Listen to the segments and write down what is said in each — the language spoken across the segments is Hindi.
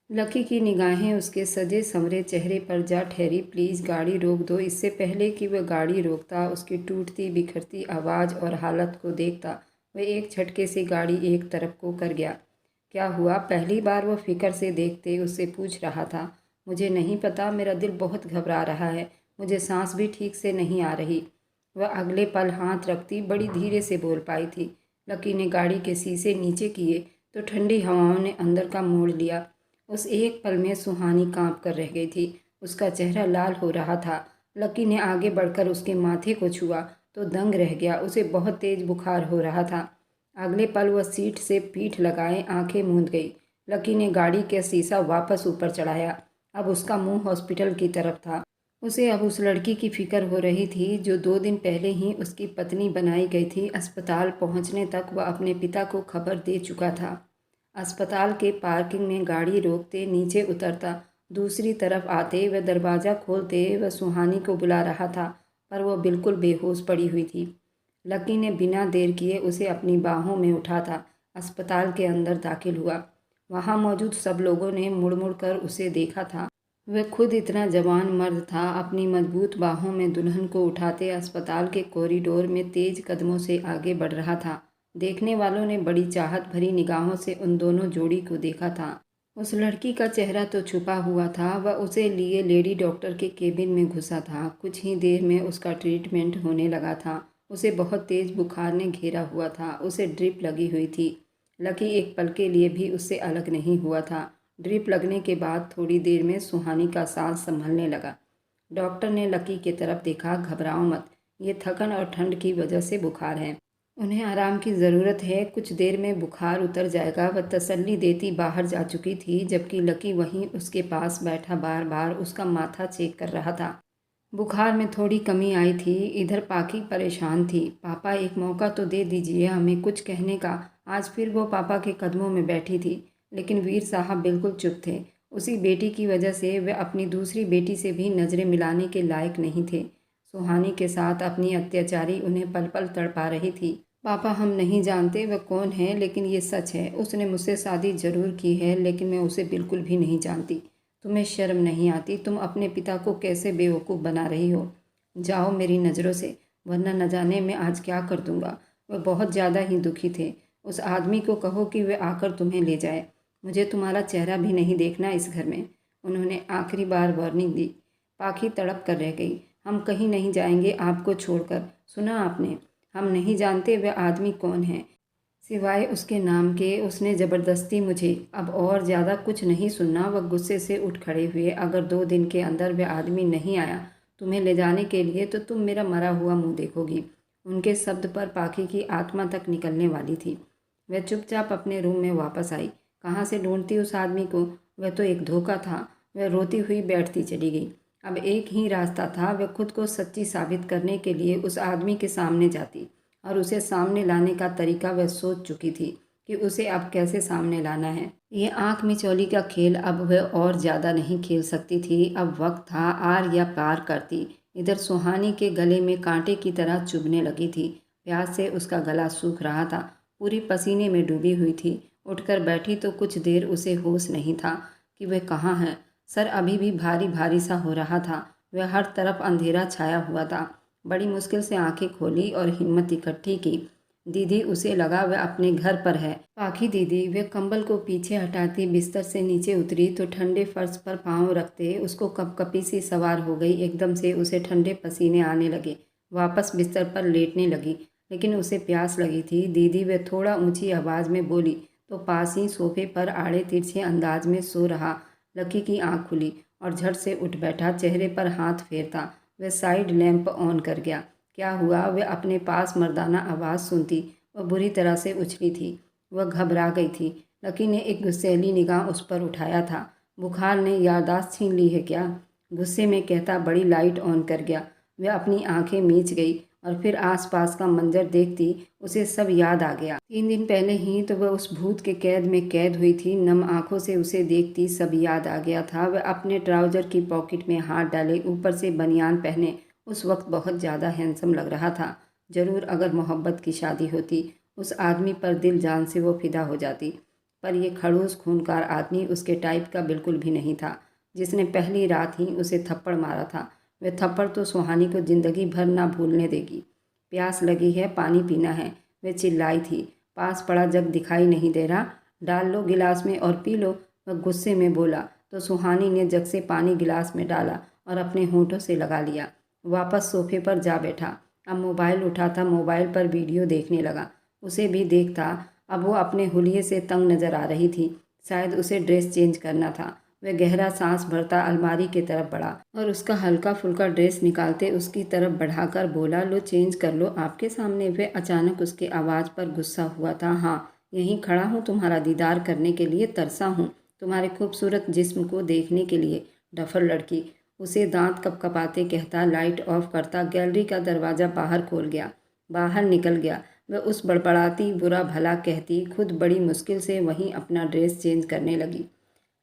लकी की निगाहें उसके सजे संवरे चेहरे पर जा ठहरी। प्लीज़ गाड़ी रोक दो। इससे पहले कि वह गाड़ी रोकता, उसकी टूटती बिखरती आवाज़ और हालत को देखता, वह एक झटके से गाड़ी एक तरफ को कर गया। क्या हुआ? पहली बार वो फिक्र से देखते उससे पूछ रहा था। मुझे नहीं पता, मेरा दिल बहुत घबरा रहा है, मुझे सांस भी ठीक से नहीं आ रही। वह अगले पल हाथ रखती बड़ी धीरे से बोल पाई थी। लकी ने गाड़ी के शीशे नीचे किए तो ठंडी हवाओं ने अंदर का मोड़ लिया। उस एक पल में सुहानी कांप कर रह गई थी। उसका चेहरा लाल हो रहा था। लकी ने आगे बढ़कर उसके माथे को छुआ तो दंग रह गया। उसे बहुत तेज बुखार हो रहा था। अगले पल वह सीट से पीठ लगाए आंखें मूंद गई। लकी ने गाड़ी का शीशा वापस ऊपर चढ़ाया। अब उसका मुंह हॉस्पिटल की तरफ था। उसे अब उस लड़की की फिक्र हो रही थी जो 2 दिन पहले ही उसकी पत्नी बनाई गई थी। अस्पताल पहुंचने तक वह अपने पिता को खबर दे चुका था। अस्पताल के पार्किंग में गाड़ी रोकते नीचे उतरता, दूसरी तरफ आते वह दरवाज़ा खोलते वह सुहानी को बुला रहा था, पर वह बिल्कुल बेहोश पड़ी हुई थी। लकी ने बिना देर किए उसे अपनी बाहों में उठा था। अस्पताल के अंदर दाखिल हुआ। वहाँ मौजूद सब लोगों ने मुड़ मुड़ कर उसे देखा था। वह खुद इतना जवान मर्द था, अपनी मजबूत बाहों में दुल्हन को उठाते अस्पताल के कॉरिडोर में तेज कदमों से आगे बढ़ रहा था। देखने वालों ने बड़ी चाहत भरी निगाहों से उन दोनों जोड़ी को देखा था। उस लड़की का चेहरा तो छुपा हुआ था। वह उसे लिए लेडी डॉक्टर के केबिन में घुसा था। कुछ ही देर में उसका ट्रीटमेंट होने लगा था। उसे बहुत तेज बुखार ने घेरा हुआ था। उसे ड्रिप लगी हुई थी। लकी एक पल के लिए भी उससे अलग नहीं हुआ था। ड्रिप लगने के बाद थोड़ी देर में सुहानी का सांस संभलने लगा। डॉक्टर ने लकी की तरफ देखा। घबराओ मत, ये थकन और ठंड की वजह से बुखार है, उन्हें आराम की ज़रूरत है, कुछ देर में बुखार उतर जाएगा। वह तसल्ली देती बाहर जा चुकी थी, जबकि लकी वहीं उसके पास बैठा बार बार उसका माथा चेक कर रहा था। बुखार में थोड़ी कमी आई थी। इधर पाकी परेशान थी। पापा, एक मौका तो दे दीजिए हमें कुछ कहने का। आज फिर वो पापा के कदमों में बैठी थी, लेकिन वीर साहब बिल्कुल चुप थे। उसी बेटी की वजह से वे अपनी दूसरी बेटी से भी नज़रें मिलाने के लायक नहीं थे। सुहानी के साथ अपनी अत्याचारी उन्हें पल पल तड़पा रही थी। पापा, हम नहीं जानते वह कौन है, लेकिन ये सच है, उसने मुझसे शादी जरूर की है, लेकिन मैं उसे बिल्कुल भी नहीं जानती। तुम्हें शर्म नहीं आती? तुम अपने पिता को कैसे बेवकूफ़ बना रही हो? जाओ मेरी नज़रों से, वरना न जाने मैं आज क्या कर दूंगा। वह बहुत ज़्यादा ही दुखी थे। उस आदमी को कहो कि वह आकर तुम्हें ले जाए। मुझे तुम्हारा चेहरा भी नहीं देखना इस घर में। उन्होंने आखिरी बार वार्निंग दी। पाखी तड़प कर रह गई। हम कहीं नहीं जाएंगे आपको छोड़कर। सुना आपने? हम नहीं जानते वह आदमी कौन है, सिवाय उसके नाम के। उसने ज़बरदस्ती मुझे। अब और ज़्यादा कुछ नहीं सुनना। वह गुस्से से उठ खड़े हुए। अगर 2 दिन के अंदर वह आदमी नहीं आया तुम्हें ले जाने के लिए तो तुम मेरा मरा हुआ मुंह देखोगी। उनके शब्द पर पाखी की आत्मा तक निकलने वाली थी। वह चुपचाप अपने रूम में वापस आई। कहाँ से ढूंढती उस आदमी को? वह तो एक धोखा था। वह रोती हुई बैठती चली गई। अब एक ही रास्ता था। वह खुद को सच्ची साबित करने के लिए उस आदमी के सामने जाती, और उसे सामने लाने का तरीका वह सोच चुकी थी कि उसे अब कैसे सामने लाना है। ये आंख मिचौली का खेल अब वह और ज़्यादा नहीं खेल सकती थी। अब वक्त था आर या पार करती। इधर सुहानी के गले में कांटे की तरह चुभने लगी थी। प्यास से उसका गला सूख रहा था। पूरी पसीने में डूबी हुई थी। उठकर बैठी तो कुछ देर उसे होश नहीं था कि वह कहाँ है। सर अभी भी भारी भारी सा हो रहा था। वह हर तरफ अंधेरा छाया हुआ था। बड़ी मुश्किल से आंखें खोली और हिम्मत इकट्ठी की। दीदी, उसे लगा वह अपने घर पर है। पाखी दीदी। वह कंबल को पीछे हटाती बिस्तर से नीचे उतरी तो ठंडे फर्श पर पांव रखते उसको कपकपी सी सवार हो गई। एकदम से उसे ठंडे पसीने आने लगे। वापस बिस्तर पर लेटने लगी, लेकिन उसे प्यास लगी थी। दीदी, वह थोड़ा ऊंची आवाज़ में बोली तो पास ही सोफे पर आड़े तिरछे अंदाज में सो रहा लकी की आंख खुली और झट से उठ बैठा। चेहरे पर हाथ फेरता वह साइड लैंप ऑन कर गया। क्या हुआ? वह अपने पास मर्दाना आवाज़ सुनती। वह बुरी तरह से उछली थी। वह घबरा गई थी। लकी ने एक गुस्सैली निगाह उस पर उठाया था। बुखार ने याददाश्त छीन ली है क्या? गुस्से में कहता बड़ी लाइट ऑन कर गया। वह अपनी आंखें मीच गई और फिर आसपास का मंजर देखती उसे सब याद आ गया। 3 दिन पहले ही तो वह उस भूत के कैद में कैद हुई थी। नम आंखों से उसे देखती सब याद आ गया था। वह अपने ट्राउज़र की पॉकेट में हाथ डाले, ऊपर से बनियान पहने उस वक्त बहुत ज़्यादा हैंडसम लग रहा था। ज़रूर अगर मोहब्बत की शादी होती उस आदमी पर दिल जान से वो फिदा हो जाती। पर यह खड़ूस खूंखार आदमी उसके टाइप का बिल्कुल भी नहीं था, जिसने पहली रात ही उसे थप्पड़ मारा था। वह थप्पड़ तो सुहानी को जिंदगी भर ना भूलने देगी। प्यास लगी है, पानी पीना है, वह चिल्लाई थी। पास पड़ा जग दिखाई नहीं दे रहा, डाल लो गिलास में और पी लो, वह गुस्से में बोला तो सुहानी ने जग से पानी गिलास में डाला और अपने होंठों से लगा लिया। वापस सोफे पर जा बैठा। अब मोबाइल उठाता, मोबाइल पर वीडियो देखने लगा। उसे भी देखता, अब वो अपने हुलिये से तंग नजर आ रही थी। शायद उसे ड्रेस चेंज करना था। वह गहरा सांस भरता अलमारी की तरफ बढ़ा और उसका हल्का फुल्का ड्रेस निकालते उसकी तरफ बढ़ाकर बोला, लो चेंज कर लो आपके सामने। वह अचानक उसके आवाज़ पर गुस्सा हुआ था। हाँ, यहीं खड़ा हूँ, तुम्हारा दीदार करने के लिए तरसा हूँ, तुम्हारे खूबसूरत जिस्म को देखने के लिए। डफर लड़की, उसे दांत कपकपाते कहता, लाइट ऑफ करता। गैलरी का दरवाज़ा बाहर खोल गया, बाहर निकल गया। वह उस बड़बड़ाती बुरा भला कहती, खुद बड़ी मुश्किल से वहीं अपना ड्रेस चेंज करने लगी,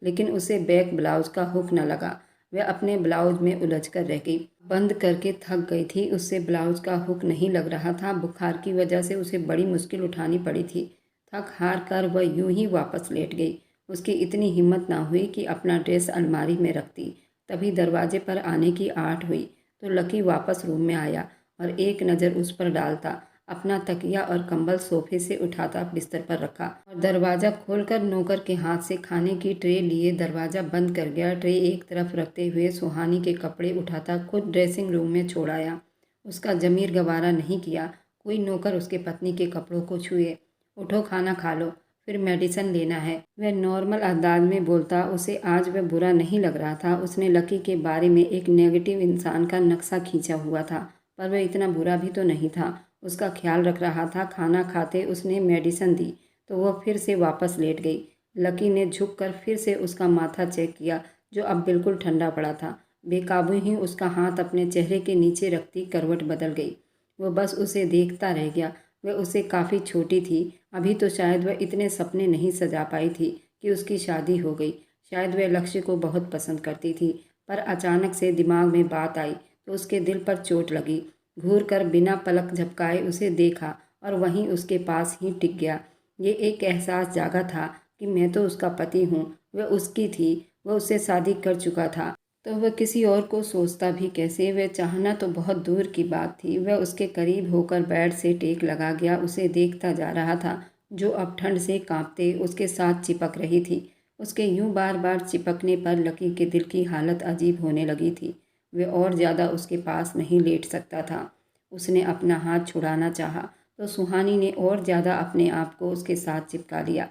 लेकिन उसे बैक ब्लाउज का हुक न लगा। वह अपने ब्लाउज में उलझ कर रह गई, बंद करके थक गई थी। उससे ब्लाउज का हुक नहीं लग रहा था। बुखार की वजह से उसे बड़ी मुश्किल उठानी पड़ी थी। थक हार कर वह यूं ही वापस लेट गई। उसकी इतनी हिम्मत ना हुई कि अपना ड्रेस अलमारी में रखती। तभी दरवाजे पर आने की आहट हुई तो लकी वापस रूम में आया और एक नज़र उस पर डालता अपना तकिया और कंबल सोफे से उठाता बिस्तर पर रखा और दरवाज़ा खोलकर नौकर के हाथ से खाने की ट्रे लिए दरवाज़ा बंद कर गया। ट्रे एक तरफ रखते हुए सुहानी के कपड़े उठाता खुद ड्रेसिंग रूम में छोड़ आया। उसका ज़मीर गवारा नहीं किया कोई नौकर उसके पत्नी के कपड़ों को छुए। उठो, खाना खा लो, फिर मेडिसिन लेना है, वह नॉर्मल अंदाज में बोलता। उसे आज वह बुरा नहीं लग रहा था। उसने लकी के बारे में एक नेगेटिव इंसान का नक्शा खींचा हुआ था, पर वह इतना बुरा भी तो नहीं था। उसका ख्याल रख रहा था। खाना खाते उसने मेडिसिन दी तो वह फिर से वापस लेट गई। लकी ने झुककर फिर से उसका माथा चेक किया, जो अब बिल्कुल ठंडा पड़ा था। बेकाबू ही उसका हाथ अपने चेहरे के नीचे रखती करवट बदल गई। वह बस उसे देखता रह गया। वह उससे काफ़ी छोटी थी। अभी तो शायद वह इतने सपने नहीं सजा पाई थी कि उसकी शादी हो गई। शायद वह लक्ष्य को बहुत पसंद करती थी, पर अचानक से दिमाग में बात आई तो उसके दिल पर चोट लगी। घूर कर बिना पलक झपकाए उसे देखा और वहीं उसके पास ही टिक गया। ये एक एहसास जागा था कि मैं तो उसका पति हूँ, वह उसकी थी, वह उससे शादी कर चुका था, तो वह किसी और को सोचता भी कैसे। वह चाहना तो बहुत दूर की बात थी। वह उसके करीब होकर बेड से टेक लगा गया, उसे देखता जा रहा था, जो अब ठंड से कांपते उसके साथ चिपक रही थी। उसके यूं बार बार चिपकने पर लकी के दिल की हालत अजीब होने लगी थी। वह और ज़्यादा उसके पास नहीं लेट सकता था। उसने अपना हाथ छुड़ाना चाहा तो सुहानी ने और ज़्यादा अपने आप को उसके साथ चिपका लिया।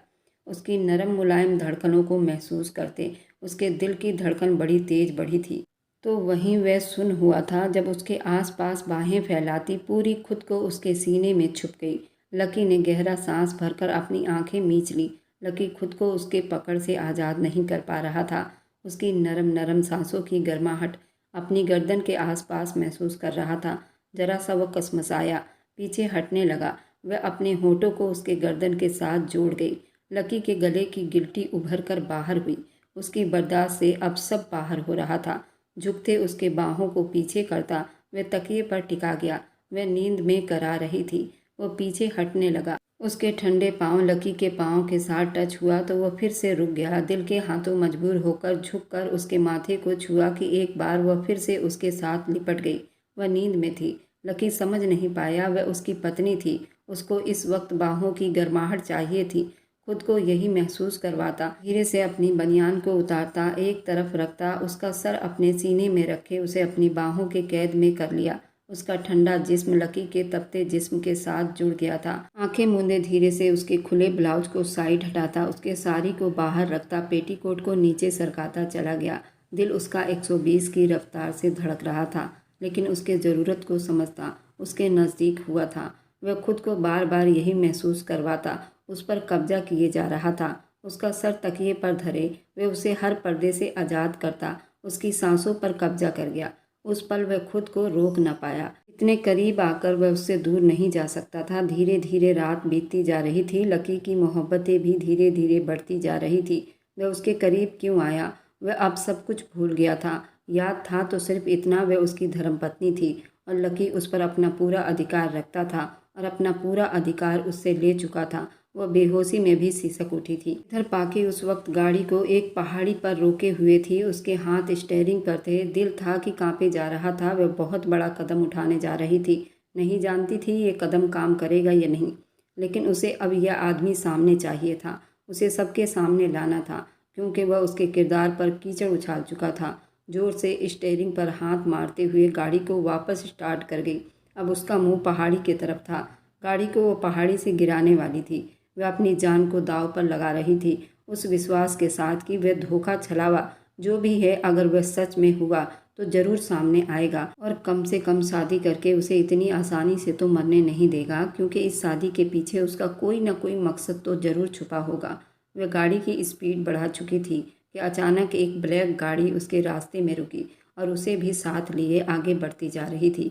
उसकी नरम मुलायम धड़कनों को महसूस करते उसके दिल की धड़कन बड़ी तेज बढ़ी थी। तो वहीं वह सुन हुआ था जब उसके आसपास बाहें फैलाती पूरी खुद को उसके सीने में छुप गई। लकी ने गहरा सांस भरकर अपनी आंखें मींच ली। लकी खुद को उसके पकड़ से आज़ाद नहीं कर पा रहा था। उसकी नरम नरम सांसों की गर्माहट अपनी गर्दन के आसपास महसूस कर रहा था। जरा सा वह कसमसाया, पीछे हटने लगा। वह अपने होठों को उसके गर्दन के साथ जोड़ गई। लकी के गले की गिल्टी उभर कर बाहर हुई। उसकी बर्दाश्त से अब सब बाहर हो रहा था। झुकते उसके बाहों को पीछे करता वह तकिए पर टिका गया। वह नींद में करा रही थी। वह पीछे हटने लगा। उसके ठंडे पांव लकी के पांव के साथ टच हुआ तो वह फिर से रुक गया। दिल के हाथों मजबूर होकर झुककर उसके माथे को छुआ कि एक बार वह फिर से उसके साथ लिपट गई। वह नींद में थी। लकी समझ नहीं पाया वह उसकी पत्नी थी। उसको इस वक्त बाहों की गर्माहट चाहिए थी। खुद को यही महसूस करवाता। धीरे से अपनी बनियान को उतारता, एक तरफ रखता, उसका सर अपने सीने में रखे उसे अपनी बाहों के कैद में कर लिया। उसका ठंडा जिस्म लकी के तपते जिस्म के साथ जुड़ गया था। आंखें मूंदे धीरे से उसके खुले ब्लाउज को साइड हटाता, उसके साड़ी को बाहर रखता, पेटीकोट को नीचे सरकाता चला गया। दिल उसका 120 की रफ्तार से धड़क रहा था, लेकिन उसके ज़रूरत को समझता, उसके नज़दीक हुआ था। वह खुद को बार बार यही महसूस करवाता, उस पर कब्जा किए जा रहा था। उसका सर तकिए पर धरे वह उसे हर पर्दे से आज़ाद करता, उसकी सांसों पर कब्जा कर गया। उस पल वह खुद को रोक न पाया। इतने करीब आकर वह उससे दूर नहीं जा सकता था। धीरे धीरे रात बीतती जा रही थी। लकी की मोहब्बतें भी धीरे धीरे बढ़ती जा रही थी। वह उसके करीब क्यों आया? वह अब सब कुछ भूल गया था। याद था तो सिर्फ इतना, वह उसकी धर्मपत्नी थी और लकी उस पर अपना पूरा अधिकार रखता था और अपना पूरा अधिकार उससे ले चुका था। वह बेहोशी में भी सिसक उठी थी। इधर पाकी उस वक्त गाड़ी को एक पहाड़ी पर रोके हुए थी। उसके हाथ स्टीयरिंग पर थे। दिल था कि कांपे जा रहा था। वह बहुत बड़ा कदम उठाने जा रही थी। नहीं जानती थी ये कदम काम करेगा या नहीं, लेकिन उसे अब यह आदमी सामने चाहिए था। उसे सबके सामने लाना था, क्योंकि वह उसके किरदार पर कीचड़ उछाल चुका था। जोर से स्टीयरिंग पर हाथ मारते हुए गाड़ी को वापस स्टार्ट कर गई। अब उसका मुंह पहाड़ी की तरफ था। गाड़ी को वो पहाड़ी से गिराने वाली थी। वह अपनी जान को दांव पर लगा रही थी, उस विश्वास के साथ कि वह धोखा छलावा जो भी है, अगर वह सच में हुआ तो ज़रूर सामने आएगा और कम से कम शादी करके उसे इतनी आसानी से तो मरने नहीं देगा, क्योंकि इस शादी के पीछे उसका कोई ना कोई मकसद तो ज़रूर छुपा होगा। वह गाड़ी की स्पीड बढ़ा चुकी थी कि अचानक एक ब्लैक गाड़ी उसके रास्ते में रुकी और उसे भी साथ लिए आगे बढ़ती जा रही थी।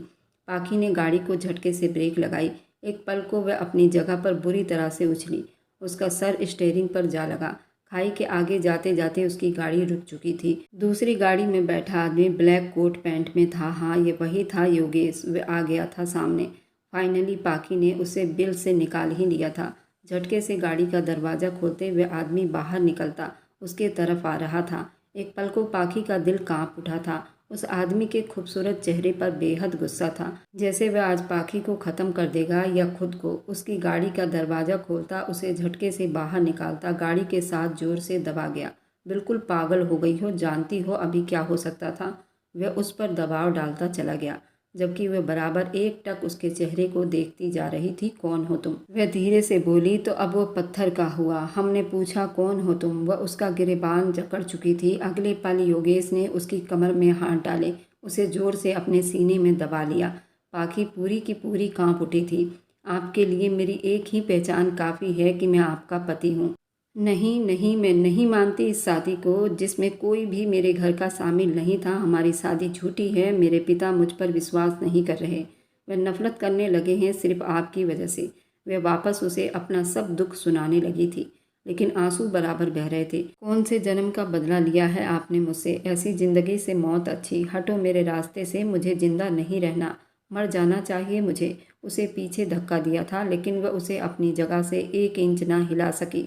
पाखी ने गाड़ी को झटके से ब्रेक लगाई। एक पल को वह अपनी जगह पर बुरी तरह से उछली। उसका सर स्टीयरिंग पर जा लगा। खाई के आगे जाते जाते उसकी गाड़ी रुक चुकी थी। दूसरी गाड़ी में बैठा आदमी ब्लैक कोट पैंट में था। हाँ, ये वही था योगेश। वह आ गया था सामने। फाइनली पाखी ने उसे बिल से निकाल ही लिया था। झटके से गाड़ी का दरवाज़ा खोलते हुए आदमी बाहर निकलता उसके तरफ आ रहा था। एक पल को पाखी का दिल कांप उठा था। उस आदमी के खूबसूरत चेहरे पर बेहद गुस्सा था, जैसे वह आज पाखी को ख़त्म कर देगा या खुद को। उसकी गाड़ी का दरवाज़ा खोलता, उसे झटके से बाहर निकालता, गाड़ी के साथ जोर से दबा गया। बिल्कुल पागल हो गई हो, जानती हो अभी क्या हो सकता था। वह उस पर दबाव डालता चला गया, जबकि वह बराबर एक टक उसके चेहरे को देखती जा रही थी। कौन हो तुम? वह धीरे से बोली तो अब वह पत्थर का हुआ। हमने पूछा कौन हो तुम? वह उसका गिरेबान जकड़ चुकी थी। अगले पल योगेश ने उसकी कमर में हाथ डाले, उसे जोर से अपने सीने में दबा लिया। पाखी पूरी की पूरी कांप उठी थी। आपके लिए मेरी एक ही पहचान काफ़ी है कि मैं आपका पति हूँ। नहीं नहीं, मैं नहीं मानती इस शादी को जिसमें कोई भी मेरे घर का शामिल नहीं था। हमारी शादी झूठी है। मेरे पिता मुझ पर विश्वास नहीं कर रहे। वह नफरत करने लगे हैं सिर्फ आपकी वजह से। वह वापस उसे अपना सब दुख सुनाने लगी थी, लेकिन आंसू बराबर बह रहे थे। कौन से जन्म का बदला लिया है आपने मुझसे? ऐसी ज़िंदगी से मौत अच्छी। हटो मेरे रास्ते से, मुझे जिंदा नहीं रहना, मर जाना चाहिए मुझे। उसे पीछे धक्का दिया था, लेकिन वह उसे अपनी जगह से एक इंच ना हिला सकी।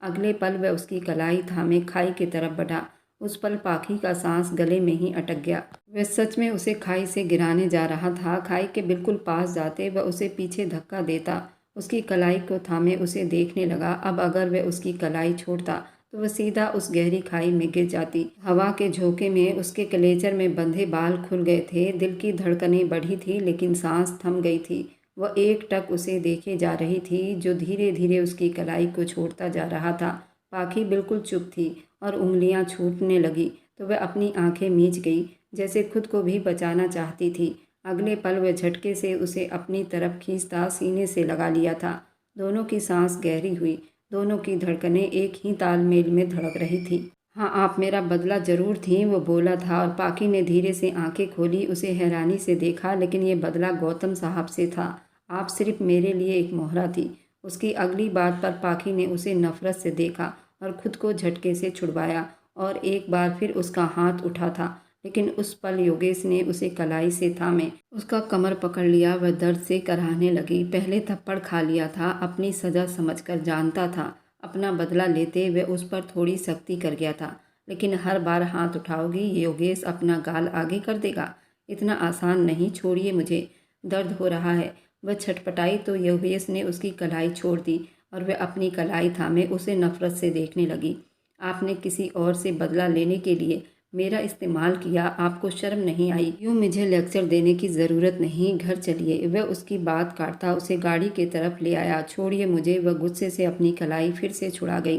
अगले पल वह उसकी कलाई थामे खाई की तरफ बढ़ा। उस पल पाखी का सांस गले में ही अटक गया। वह सच में उसे खाई से गिराने जा रहा था। खाई के बिल्कुल पास जाते वह उसे पीछे धक्का देता, उसकी कलाई को थामे उसे देखने लगा। अब अगर वह उसकी कलाई छोड़ता तो वह सीधा उस गहरी खाई में गिर जाती। हवा के झोंके में उसके कलेजर में बंधे बाल खुल गए थे। दिल की धड़कनें बढ़ी थी, लेकिन सांस थम गई थी। वह एक टक उसे देखे जा रही थी, जो धीरे धीरे उसकी कलाई को छोड़ता जा रहा था। पाखी बिल्कुल चुप थी और उंगलियां छूटने लगी तो वह अपनी आंखें मीच गई, जैसे खुद को भी बचाना चाहती थी। अगले पल वह झटके से उसे अपनी तरफ खींचता सीने से लगा लिया था। दोनों की सांस गहरी हुई, दोनों की धड़कनें एक ही तालमेल में धड़क रही थी। हाँ, आप मेरा बदला जरूर थी, वो बोला था। और पाखी ने धीरे से आंखें खोली, उसे हैरानी से देखा। लेकिन ये बदला गौतम साहब से था। आप सिर्फ मेरे लिए एक मोहरा थी। उसकी अगली बात पर पाखी ने उसे नफरत से देखा और खुद को झटके से छुड़वाया, और एक बार फिर उसका हाथ उठा था। लेकिन उस पल योगेश ने उसे कलाई से थामे उसका कमर पकड़ लिया। वह दर्द से कराहने लगी। पहले थप्पड़ खा लिया था, अपनी सजा समझकर जानता था। अपना बदला लेते वह उस पर थोड़ी सख्ती कर गया था, लेकिन हर बार हाथ उठाओगी योगेश अपना गाल आगे कर देगा। इतना आसान नहीं, छोड़िए मुझे, दर्द हो रहा है। वह छटपटाई तो योगेश ने उसकी कलाई छोड़ दी और वह अपनी कलाई थामे उसे नफरत से देखने लगी। आपने किसी और से बदला लेने के लिए मेरा इस्तेमाल किया, आपको शर्म नहीं आई? यूँ मुझे लेक्चर देने की ज़रूरत नहीं, घर चलिए। वह उसकी बात काटता उसे गाड़ी की तरफ ले आया। छोड़िए मुझे, वह गुस्से से अपनी कलाई फिर से छुड़ा गई।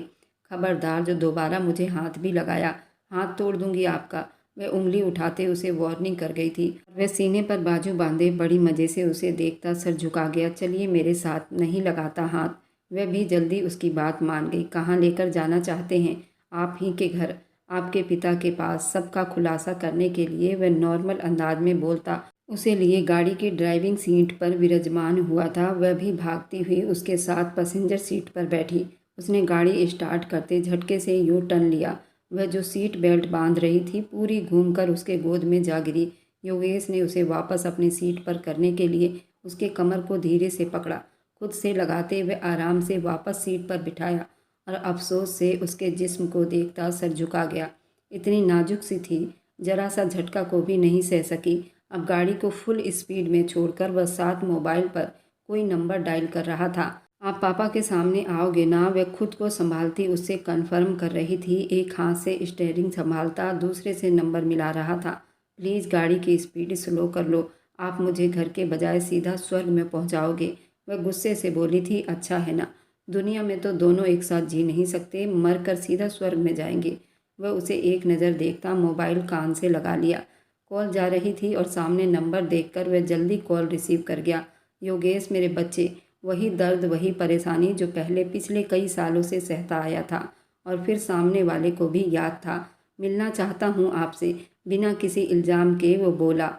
खबरदार, जो दोबारा मुझे हाथ भी लगाया, हाथ तोड़ दूंगी आपका। वह उंगली उठाते उसे वार्निंग कर गई थी। वह सीने पर बाजू बांधे बड़ी मज़े से उसे देखता सर झुका गया। चलिए मेरे साथ, नहीं लगाता हाथ। वह भी जल्दी उसकी बात मान गई। कहाँ लेकर जाना चाहते हैं? आप ही के घर, आपके पिता के पास। सबका खुलासा करने के लिए वह नॉर्मल अंदाज में बोलता उसे लिए गाड़ी की ड्राइविंग सीट पर विराजमान हुआ था। वह भी भागती हुई उसके साथ पैसेंजर सीट पर बैठी। उसने गाड़ी स्टार्ट करते झटके से यू टर्न लिया। वह जो सीट बेल्ट बांध रही थी पूरी घूमकर उसके गोद में जा गिरी। योगेश ने उसे वापस अपनी सीट पर करने के लिए उसके कमर को धीरे से पकड़ा। खुद से लगाते हुए आराम से वापस सीट पर बिठाया और अफसोस से उसके जिस्म को देखता सर झुका गया। इतनी नाजुक सी थी, जरा सा झटका को भी नहीं सह सकी। अब गाड़ी को फुल स्पीड में छोड़कर वह साथ मोबाइल पर कोई नंबर डायल कर रहा था। आप पापा के सामने आओगे ना? वह खुद को संभालती उससे कन्फर्म कर रही थी। एक हाथ से स्टीयरिंग संभालता दूसरे से नंबर मिला रहा था। प्लीज़ गाड़ी की स्पीड स्लो कर लो, आप मुझे घर के बजाय सीधा स्वर्ग में पहुंचाओगे। वह गुस्से से बोली थी, अच्छा है ना, दुनिया में तो दोनों एक साथ जी नहीं सकते, मर कर सीधा स्वर्ग में जाएंगे। वह उसे एक नज़र देखता मोबाइल कान से लगा लिया। कॉल जा रही थी और सामने नंबर देखकर वह जल्दी कॉल रिसीव कर गया। योगेश मेरे बच्चे, वही दर्द वही परेशानी जो पहले पिछले कई सालों से सहता आया था और फिर सामने वाले को भी याद था। मिलना चाहता हूँ आपसे, बिना किसी इल्ज़ाम के वो बोला।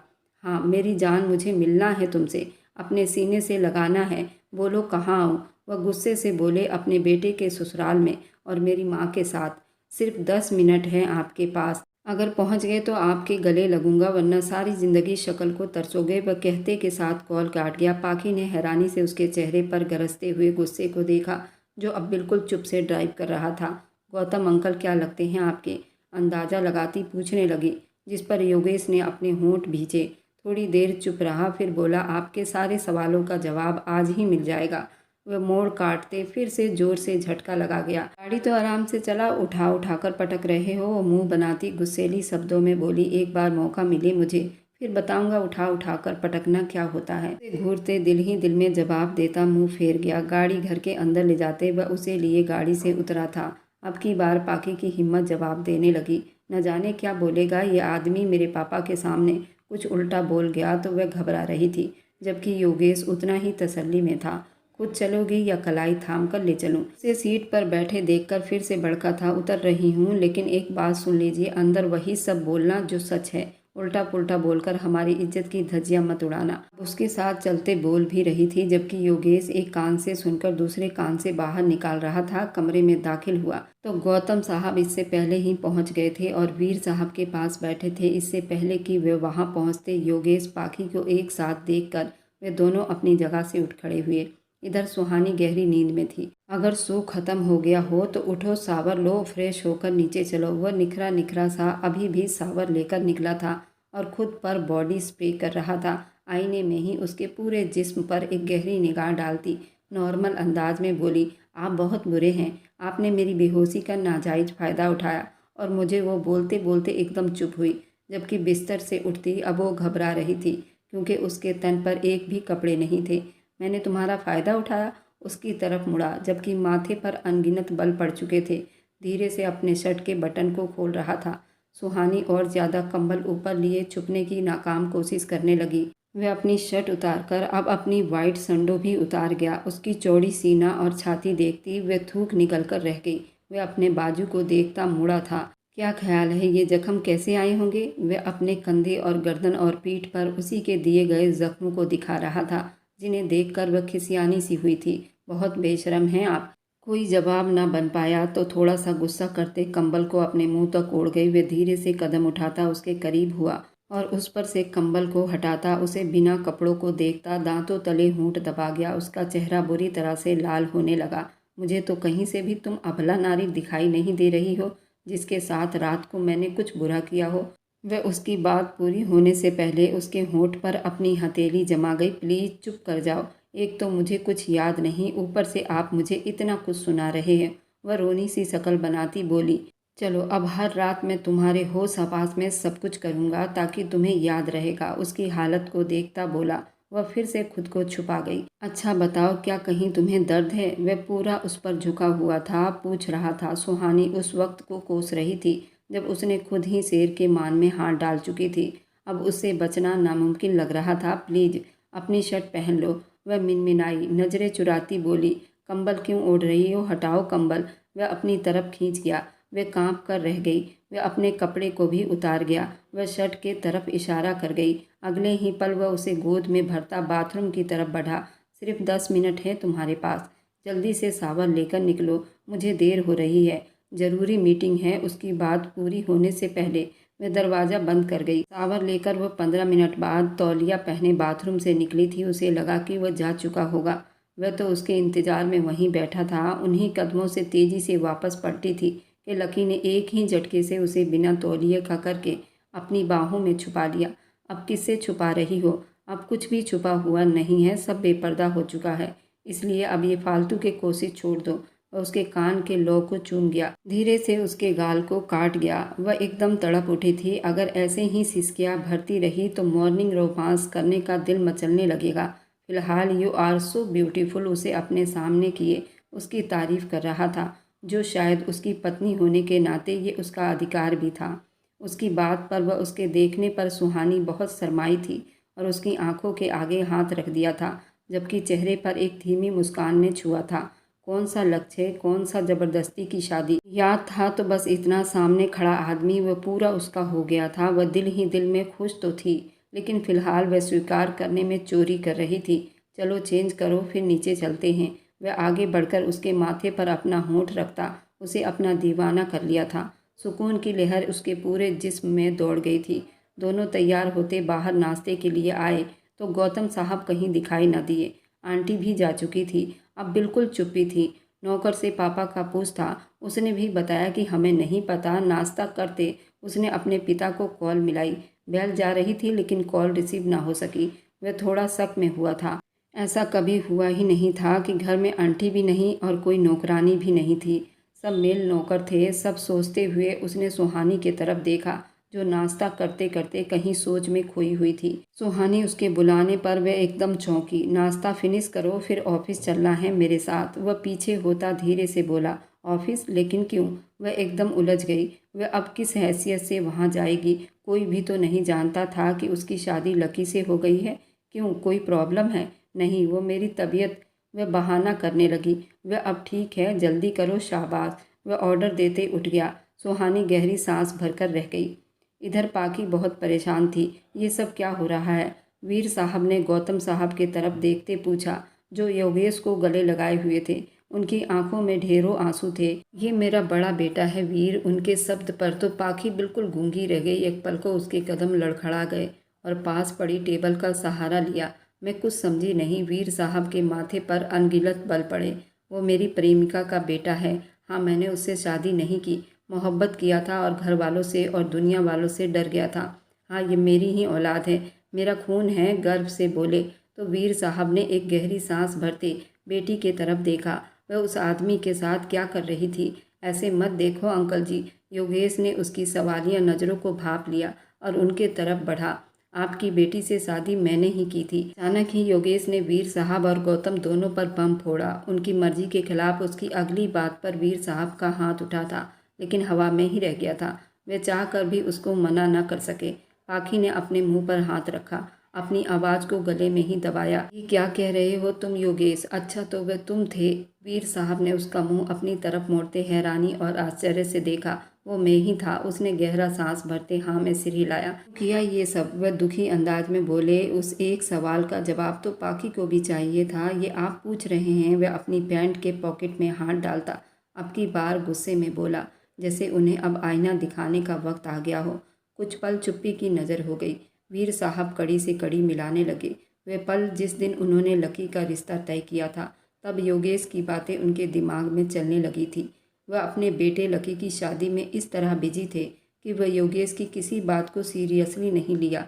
हाँ मेरी जान, मुझे मिलना है तुमसे, अपने सीने से लगाना है, बोलो कहाँ आऊँ? वह गुस्से से बोले, अपने बेटे के ससुराल में और मेरी माँ के साथ। सिर्फ 10 मिनट हैं आपके पास, अगर पहुंच गए तो आपके गले लगूंगा, वरना सारी ज़िंदगी शक्ल को तरसोगे। वह कहते के साथ कॉल काट गया। पाखी ने हैरानी से उसके चेहरे पर गरजते हुए गुस्से को देखा, जो अब बिल्कुल चुप से ड्राइव कर रहा था। गौतम अंकल क्या लगते हैं आपके? अंदाज़ा लगाती पूछने लगी, जिस पर योगेश ने अपने होंठ भींचे। थोड़ी देर चुप रहा, फिर बोला, आपके सारे सवालों का जवाब आज ही मिल जाएगा। वह मोड़ काटते फिर से जोर से झटका लगा गया। गाड़ी तो आराम से चला, उठा उठाकर पटक रहे हो? वो मुंह बनाती गुस्सेली शब्दों में बोली, एक बार मौका मिले मुझे, फिर बताऊंगा उठा उठाकर पटकना क्या होता है। घूरते दिल ही दिल में जवाब देता मुंह फेर गया। गाड़ी घर के अंदर ले जाते वह उसे लिए गाड़ी से उतरा था। अब की बार पाकी की हिम्मत जवाब देने लगी। न जाने क्या बोलेगा ये आदमी, मेरे पापा के सामने कुछ उल्टा बोल गया तो वह घबरा रही थी, जबकि योगेश उतना ही तसल्ली में था। खुद चलोगी या कलाई थाम कर ले चलूं? उसे सीट पर बैठे देखकर फिर से भड़का था। उतर रही हूँ, लेकिन एक बात सुन लीजिए, अंदर वही सब बोलना जो सच है, उल्टा पुल्टा बोलकर हमारी इज्जत की धज्जियां मत उड़ाना। उसके साथ चलते बोल भी रही थी, जबकि योगेश एक कान से सुनकर दूसरे कान से बाहर निकाल रहा था। कमरे में दाखिल हुआ तो गौतम साहब इससे पहले ही पहुंच गए थे और वीर साहब के पास बैठे थे। इससे पहले कि वे वहां पहुंचते, योगेश पाखी को एक साथ देखकर वे दोनों अपनी जगह से उठ खड़े हुए। इधर सुहानी गहरी नींद में थी। अगर सो खत्म हो गया हो तो उठो, सावर लो, फ्रेश होकर नीचे चलो। वह निखरा निखरा सा अभी भी सावर लेकर निकला था और खुद पर बॉडी स्प्रे कर रहा था। आईने में ही उसके पूरे जिस्म पर एक गहरी निगाह डालती नॉर्मल अंदाज में बोली, आप बहुत बुरे हैं, आपने मेरी बेहोशी का नाजायज फ़ायदा उठाया। और मुझे वो बोलते बोलते एकदम चुप हुई। जबकि बिस्तर से उठती अब वो घबरा रही थी, क्योंकि उसके तन पर एक भी कपड़े नहीं थे। मैंने तुम्हारा फ़ायदा उठाया? उसकी तरफ मुड़ा, जबकि माथे पर अनगिनत बल पड़ चुके थे। धीरे से अपने शर्ट के बटन को खोल रहा था। सुहानी और ज़्यादा कंबल ऊपर लिए छुपने की नाकाम कोशिश करने लगी। वह अपनी शर्ट उतारकर अब अपनी वाइट संडो भी उतार गया। उसकी चौड़ी सीना और छाती देखती वह थूक निकल कर रह गई। वह अपने बाजू को देखता मुड़ा था। क्या ख्याल है ये जख्म कैसे आए होंगे? वह अपने कंधे और गर्दन और पीठ पर उसी के दिए गए जख्मों को दिखा रहा था, जिन्हें देखकर वह खिसियानी सी हुई थी। बहुत बेशरम हैं आप। कोई जवाब न बन पाया तो थोड़ा सा गुस्सा करते कंबल को अपने मुंह तक ओढ़ गई। वे धीरे से कदम उठाता उसके करीब हुआ और उस पर से कंबल को हटाता उसे बिना कपड़ों को देखता दांतों तले होंठ दबा गया। उसका चेहरा बुरी तरह से लाल होने लगा। मुझे तो कहीं से भी तुम अबला नारी दिखाई नहीं दे रही हो, जिसके साथ रात को मैंने कुछ बुरा किया हो। वह उसकी बात पूरी होने से पहले उसके होंठ पर अपनी हथेली जमा गई। प्लीज़ चुप कर जाओ, एक तो मुझे कुछ याद नहीं, ऊपर से आप मुझे इतना कुछ सुना रहे हैं। वह रोनी सी शक्ल बनाती बोली, चलो अब हर रात मैं तुम्हारे होश हवास में सब कुछ करूँगा ताकि तुम्हें याद रहेगा। उसकी हालत को देखता बोला। वह फिर से खुद को छुपा गई। अच्छा बताओ, क्या कहीं तुम्हें दर्द है? वह पूरा उस पर झुका हुआ था, पूछ रहा था। सुहानी उस वक्त को कोस रही थी जब उसने खुद ही शेर के मान में हाथ डाल चुकी थी। अब उससे बचना नामुमकिन लग रहा था। प्लीज़ अपनी शर्ट पहन लो, वह मिनमिनाई। नज़रें चुराती बोली, कंबल क्यों ओढ़ रही हो? हटाओ कंबल। वह अपनी तरफ खींच गया। वह कांप कर रह गई। वह अपने कपड़े को भी उतार गया। वह शर्ट के तरफ इशारा कर गई। अगले ही पल वह उसे गोद में भरता बाथरूम की तरफ बढ़ा। सिर्फ 10 मिनट है तुम्हारे पास, जल्दी से सावर लेकर निकलो, मुझे देर हो रही है, ज़रूरी मीटिंग है। उसकी बात पूरी होने से पहले वह दरवाज़ा बंद कर गई। सावर लेकर वह 15 मिनट बाद तौलिया पहने बाथरूम से निकली थी। उसे लगा कि वह जा चुका होगा, वह तो उसके इंतज़ार में वहीं बैठा था। उन्हीं कदमों से तेज़ी से वापस पलटी थी कि लकी ने एक ही झटके से उसे बिना तौलिए का करके अपनी बाहों में छुपा लिया। अब किससे छुपा रही हो? अब कुछ भी छुपा हुआ नहीं है, सब बेपर्दा हो चुका है। इसलिए अब ये फालतू के कोशिश छोड़ दो। वह उसके कान के लौ को चूम गया, धीरे से उसके गाल को काट गया। वह एकदम तड़प उठी थी। अगर ऐसे ही सिसकियां भरती रही तो मॉर्निंग रोमांस करने का दिल मचलने लगेगा। फिलहाल यू आर सो ब्यूटीफुल उसे अपने सामने किए उसकी तारीफ कर रहा था, जो शायद उसकी पत्नी होने के नाते ये उसका अधिकार भी था। उसकी बात पर व उसके देखने पर सुहानी बहुत शर्माई थी और उसकी आंखों के आगे हाथ रख दिया था, जबकि चेहरे पर एक धीमी मुस्कान ने छुआ था। कौन सा लक्ष्य, कौन सा ज़बरदस्ती की शादी। याद था तो बस इतना, सामने खड़ा आदमी वह पूरा उसका हो गया था। वह दिल ही दिल में खुश तो थी, लेकिन फ़िलहाल वह स्वीकार करने में चोरी कर रही थी। चलो चेंज करो, फिर नीचे चलते हैं। वह आगे बढ़कर उसके माथे पर अपना होंठ रखता उसे अपना दीवाना कर लिया था। सुकून की लहर उसके पूरे जिस्म में दौड़ गई थी। दोनों तैयार होते बाहर नाश्ते के लिए आए तो गौतम साहब कहीं दिखाई न दिए। आंटी भी जा चुकी थी, अब बिल्कुल चुप्पी थी। नौकर से पापा का पूछा, उसने भी बताया कि हमें नहीं पता। नाश्ता करते उसने अपने पिता को कॉल मिलाई। बेल जा रही थी लेकिन कॉल रिसीव ना हो सकी। वह थोड़ा शक में हुआ था। ऐसा कभी हुआ ही नहीं था कि घर में आंटी भी नहीं और कोई नौकरानी भी नहीं थी। सब मेल नौकर थे। सब सोचते हुए उसने सुहानी की तरफ देखा, जो नाश्ता करते करते कहीं सोच में खोई हुई थी। सुहानी उसके बुलाने पर वह एकदम चौंकी। नाश्ता फिनिश करो, फिर ऑफिस चलना है मेरे साथ। वह पीछे होता धीरे से बोला, ऑफिस? लेकिन क्यों? वह एकदम उलझ गई। वह अब किस हैसियत से वहाँ जाएगी? कोई भी तो नहीं जानता था कि उसकी शादी लकी से हो गई है। क्यों, कोई प्रॉब्लम है? नहीं, वो मेरी तबीयत। वह बहाना करने लगी। वह अब ठीक है, जल्दी करो, शाबाश। वह ऑर्डर देते उठ गया। सुहानी गहरी सांस भरकर रह गई। इधर पाकी बहुत परेशान थी। ये सब क्या हो रहा है? वीर साहब ने गौतम साहब की तरफ देखते पूछा, जो योगेश को गले लगाए हुए थे। उनकी आंखों में ढेरों आंसू थे। ये मेरा बड़ा बेटा है वीर। उनके शब्द पर तो पाखी बिल्कुल गूंगी रह गई। एक पल को उसके कदम लड़खड़ा गए और पास पड़ी टेबल का सहारा लिया। मैं कुछ समझी नहीं। वीर साहब के माथे पर अनगिनत बल पड़े। वो मेरी प्रेमिका का बेटा है। हाँ, मैंने उससे शादी नहीं की, मोहब्बत किया था और घर वालों से और दुनिया वालों से डर गया था। हाँ, ये मेरी ही औलाद है, मेरा खून है, गर्व से बोले तो वीर साहब ने एक गहरी सांस भरते बेटी की तरफ देखा। वह उस आदमी के साथ क्या कर रही थी? ऐसे मत देखो अंकल जी। योगेश ने उसकी सवालिया नज़रों को भांप लिया और उनके तरफ बढ़ा। आपकी बेटी से शादी मैंने ही की थी। अचानक ही योगेश ने वीर साहब और गौतम दोनों पर बम फोड़ा। उनकी मर्जी के खिलाफ उसकी अगली बात पर वीर साहब का हाथ उठा था, लेकिन हवा में ही रह गया था। वे चाह कर भी उसको मना न कर सके। पाखी ने अपने मुंह पर हाथ रखा, अपनी आवाज़ को गले में ही दबाया। ये क्या कह रहे हो तुम योगेश? अच्छा तो वह तुम थे? वीर साहब ने उसका मुंह अपनी तरफ मोड़ते हैरानी और आश्चर्य से देखा। वो मैं ही था। उसने गहरा सांस भरते हाँ में सिर हिलाया। किया ये सब? वह दुखी अंदाज में बोले। उस एक सवाल का जवाब तो पाखी को भी चाहिए था। ये आप पूछ रहे हैं? वह अपनी पैंट के पॉकेट में हाथ डालता अब की बार गुस्से में बोला, जैसे उन्हें अब आईना दिखाने का वक्त आ गया हो। कुछ पल चुप्पी की नज़र हो गई। वीर साहब कड़ी से कड़ी मिलाने लगे। वे पल जिस दिन उन्होंने लकी का रिश्ता तय किया था, तब योगेश की बातें उनके दिमाग में चलने लगी थी। वह अपने बेटे लकी की शादी में इस तरह बिजी थे कि वह योगेश की किसी बात को सीरियसली नहीं लिया।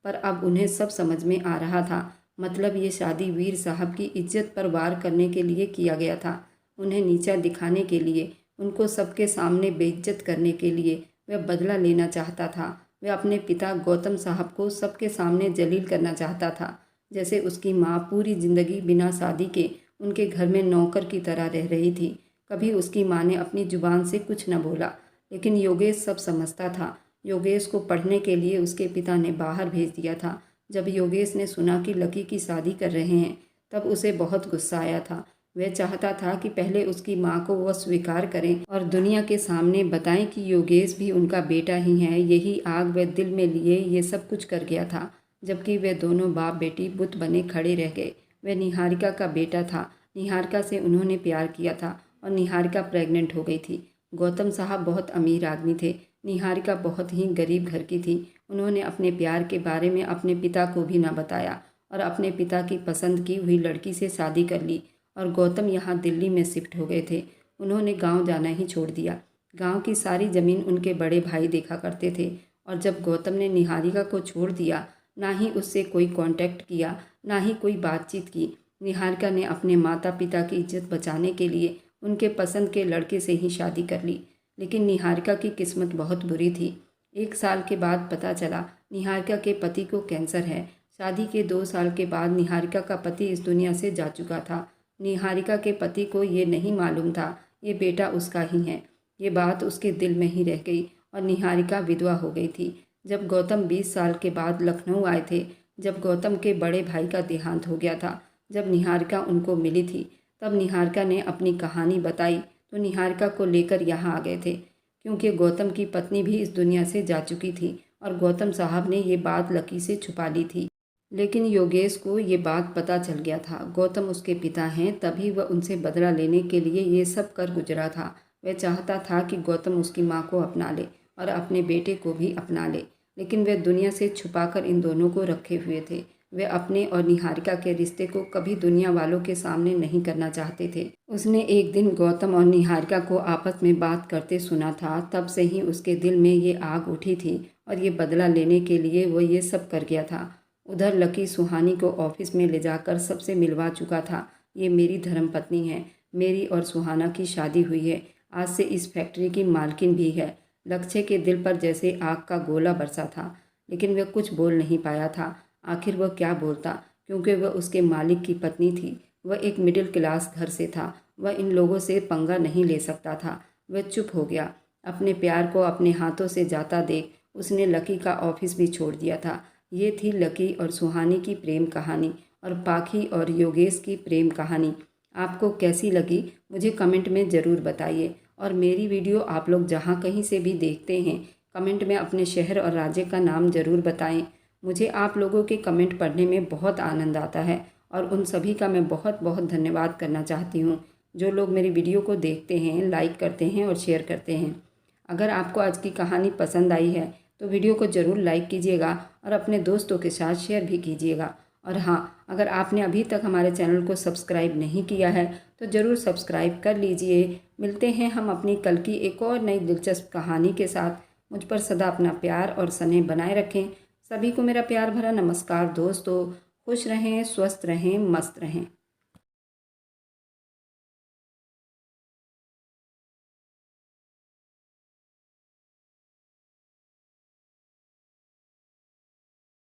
पर अब उन्हें सब समझ में आ रहा था। मतलब ये शादी वीर साहब की इज्जत पर वार करने के लिए किया गया था, उन्हें नीचा दिखाने के लिए, उनको सबके सामने बेइज्जत करने के लिए। वह बदला लेना चाहता था। वह अपने पिता गौतम साहब को सबके सामने जलील करना चाहता था। जैसे उसकी माँ पूरी जिंदगी बिना शादी के उनके घर में नौकर की तरह रह रही थी। कभी उसकी माँ ने अपनी जुबान से कुछ न बोला, लेकिन योगेश सब समझता था। योगेश को पढ़ने के लिए उसके पिता ने बाहर भेज दिया था। जब योगेश ने सुना कि लकी की शादी कर रहे हैं, तब उसे बहुत गुस्सा आया था। वह चाहता था कि पहले उसकी माँ को वह स्वीकार करें और दुनिया के सामने बताएं कि योगेश भी उनका बेटा ही है। यही आग वह दिल में लिए ये सब कुछ कर गया था, जबकि वे दोनों बाप बेटी बुत बने खड़े रह गए। वह निहारिका का बेटा था। निहारिका से उन्होंने प्यार किया था और निहारिका प्रेग्नेंट हो गई थी। गौतम साहब बहुत अमीर आदमी थे। निहारिका बहुत ही गरीब घर की थी। उन्होंने अपने प्यार के बारे में अपने पिता को भी ना बताया और अपने पिता की पसंद की हुई लड़की से शादी कर ली। और गौतम यहाँ दिल्ली में शिफ्ट हो गए थे। उन्होंने गांव जाना ही छोड़ दिया। गांव की सारी ज़मीन उनके बड़े भाई देखा करते थे और जब गौतम ने निहारिका को छोड़ दिया, ना ही उससे कोई कांटेक्ट किया, ना ही कोई बातचीत की। निहारिका ने अपने माता पिता की इज्जत बचाने के लिए उनके पसंद के लड़के से ही शादी कर ली। लेकिन निहारिका की किस्मत बहुत बुरी थी। 1 साल के बाद पता चला निहारिका के पति को कैंसर है। शादी के 2 साल के बाद निहारिका का पति इस दुनिया से जा चुका था। निहारिका के पति को ये नहीं मालूम था ये बेटा उसका ही है। ये बात उसके दिल में ही रह गई और निहारिका विधवा हो गई थी। जब गौतम 20 साल के बाद लखनऊ आए थे, जब गौतम के बड़े भाई का देहांत हो गया था, जब निहारिका उनको मिली थी, तब निहारिका ने अपनी कहानी बताई तो निहारिका को लेकर यहाँ आ गए थे, क्योंकि गौतम की पत्नी भी इस दुनिया से जा चुकी थी और गौतम साहब ने ये बात लकी से छुपा ली थी। लेकिन योगेश को ये बात पता चल गया था। गौतम उसके पिता हैं, तभी वह उनसे बदला लेने के लिए ये सब कर गुजरा था। वह चाहता था कि गौतम उसकी माँ को अपना ले और अपने बेटे को भी अपना ले, लेकिन वह दुनिया से छुपाकर इन दोनों को रखे हुए थे। वे अपने और निहारिका के रिश्ते को कभी दुनिया वालों के सामने नहीं करना चाहते थे। उसने एक दिन गौतम और निहारिका को आपस में बात करते सुना था, तब से ही उसके दिल में ये आग उठी थी और ये बदला लेने के लिए वो ये सब कर गया था। उधर लकी सुहानी को ऑफिस में ले जाकर सबसे मिलवा चुका था। ये मेरी धर्मपत्नी है, मेरी और सुहाना की शादी हुई है, आज से इस फैक्ट्री की मालकिन भी है। लक्ष्य के दिल पर जैसे आग का गोला बरसा था, लेकिन वह कुछ बोल नहीं पाया था। आखिर वह क्या बोलता, क्योंकि वह उसके मालिक की पत्नी थी। वह एक मिडिल क्लास घर से था, वह इन लोगों से पंगा नहीं ले सकता था। वह चुप हो गया। अपने प्यार को अपने हाथों से जाता देख उसने लकी का ऑफिस भी छोड़ दिया था। ये थी लकी और सुहानी की प्रेम कहानी और पाखी और योगेश की प्रेम कहानी। आपको कैसी लगी मुझे कमेंट में ज़रूर बताइए और मेरी वीडियो आप लोग जहाँ कहीं से भी देखते हैं कमेंट में अपने शहर और राज्य का नाम ज़रूर बताएं। मुझे आप लोगों के कमेंट पढ़ने में बहुत आनंद आता है और उन सभी का मैं बहुत बहुत धन्यवाद करना चाहती हूँ जो लोग मेरी वीडियो को देखते हैं, लाइक करते हैं और शेयर करते हैं। अगर आपको आज की कहानी पसंद आई है तो वीडियो को ज़रूर लाइक कीजिएगा और अपने दोस्तों के साथ शेयर भी कीजिएगा। और हाँ, अगर आपने अभी तक हमारे चैनल को सब्सक्राइब नहीं किया है तो ज़रूर सब्सक्राइब कर लीजिए। मिलते हैं हम अपनी कल की एक और नई दिलचस्प कहानी के साथ। मुझ पर सदा अपना प्यार और स्नेह बनाए रखें। सभी को मेरा प्यार भरा नमस्कार दोस्तों। खुश रहें, स्वस्थ रहें, मस्त रहें।